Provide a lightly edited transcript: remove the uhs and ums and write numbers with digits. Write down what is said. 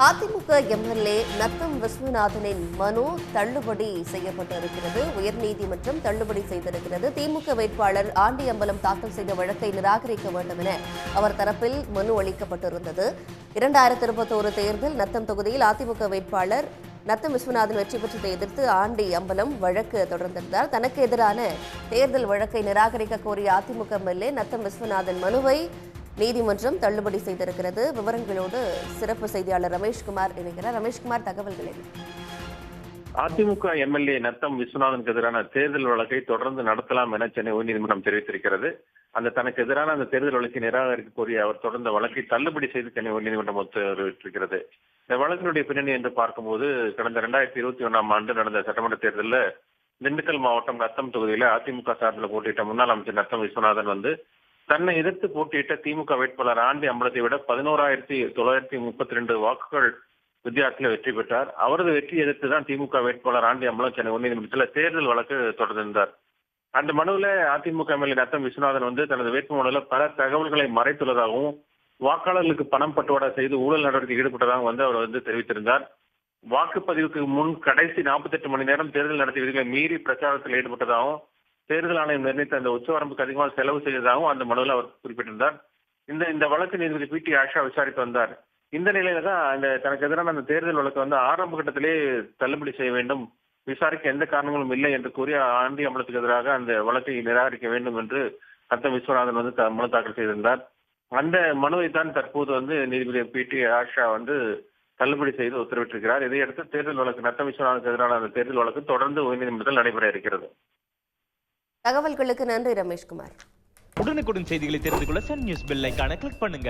AIADMK MLA Natham விஸ்வநாதனின் மனு தள்ளுபடி செய்யப்பட்டிருக்கிறது. உயர்நீதிமன்றம் தள்ளுபடி செய்திருக்கிறது. திமுக வேட்பாளர் ஆண்டியம்பலம் தாக்கல் செய்த வழக்கை நிராகரிக்க வேண்டும் என அவர் தரப்பில் மனு அளிக்கப்பட்டிருந்தது. 2021 தேர்தல் நத்தம் தொகுதியில் அதிமுக வேட்பாளர் நத்தம் விஸ்வநாதன் வெற்றி பெற்றதை எதிர்த்து ஆண்டி அம்பலம் வழக்கு தொடர்ந்திருந்தார். தனக்கு எதிரான தேர்தல் வழக்கை நிராகரிக்க கோரிய அதிமுக எம்எல்ஏ நத்தம் விஸ்வநாதன் மனுவை நீதிமன்றம் தள்ளுபடி செய்திருக்கிறது. விவரங்களோடு சிறப்பு செய்தியாளர் ரமேஷ்குமார் இணைகிறார். ரமேஷ்குமார், தகவல்கள் என்ன? அதிமுக எம்எல்ஏ நத்தம் விஸ்வநாதனுக்கு எதிரான தேர்தல் வழக்கை தொடர்ந்து நடத்தலாம் என சென்னை உயர்நீதிமன்றம் தெரிவித்திருக்கிறது. தனக்கு எதிரான அந்த தேர்தல் வழக்கை நிராகரிக்க கோரிய அவர் தொடர்ந்த வழக்கை தள்ளுபடி செய்து சென்னை உயர்நீதிமன்றம் உத்தரவிட்டிருக்கிறது. இந்த வழக்கினுடைய பின்னணி என்று பார்க்கும்போது, கடந்த 2021ஆம் ஆண்டு நடந்த சட்டமன்ற தேர்தலில் திண்டுக்கல் மாவட்டம் நத்தம் தொகுதியில அதிமுக சார்பில் போட்டியிட்ட முன்னாள் அமைச்சர் நத்தம் விஸ்வநாதன் தன்னை எதிர்த்து போட்டியிட்ட திமுக வேட்பாளர் ஆண்டி அம்பலத்தை விட 11,932 வாக்குகள் வித்தியாசத்தில் வெற்றி பெற்றார். அவரது வெற்றி எதிர்த்து தான் திமுக வேட்பாளர் ஆண்டி அம்பலம் சென்னை உயர்நீதிமன்றத்தில் தேர்தல் வழக்கு தொடர்ந்திருந்தார். அந்த மனுவில் அதிமுக எம்எல்ஏ நத்தம் விஸ்வநாதன் தனது வேட்புமனுவில் பல தகவல்களை மறைத்துள்ளதாகவும், வாக்காளர்களுக்கு பணம் பட்டுவாடா செய்து ஊழல் நடவடிக்கை ஈடுபட்டதாகவும் அவர் தெரிவித்திருந்தார். வாக்குப்பதிவுக்கு முன் கடைசி 48 மணி நேரம் தேர்தல் நடத்திய விதிகளை மீறி பிரச்சாரத்தில் ஈடுபட்டதாகவும், தேர்தல் ஆணையம் நிர்ணயித்த அந்த உச்சவரம்புக்கு அதிகமாக செலவு செய்ததாகவும் அந்த மனுவில் அவர் குறிப்பிட்டிருந்தார். இந்த வழக்கு நீதிபதி பி.டி. ஆஷா விசாரித்து வந்தார். இந்த நிலையில தான் தனக்கு எதிரான அந்த தேர்தல் வழக்கு ஆரம்ப கட்டத்திலே தள்ளுபடி செய்ய வேண்டும், விசாரிக்க எந்த காரணங்களும் இல்லை என்று கூறி ஆண்டி அம்பலத்துக்கு எதிராக அந்த வழக்கை நிராகரிக்க வேண்டும் என்று நத்தம் விஸ்வநாதன் மனு தாக்கல் செய்திருந்தார். அந்த மனுவை தான் தற்போது நீதிபதி பி.டி. ஆஷா தள்ளுபடி செய்து உத்தரவிட்டிருக்கிறார். இதையடுத்து தேர்தல் வழக்கு நத்தம் விஸ்வநாதனுக்கு எதிரான அந்த தேர்தல் வழக்கு தொடர்ந்து உயர்நீதிமன்றத்தில் நடைபெற இருக்கிறது. தகவல்களுக்கு நன்றி ரமேஷ்குமார். உடனுக்குடன் செய்திகளை தெரிந்து கொள்ள சன் நியூஸ் பெல் ஐகானை கிளிக் பண்ணுங்க.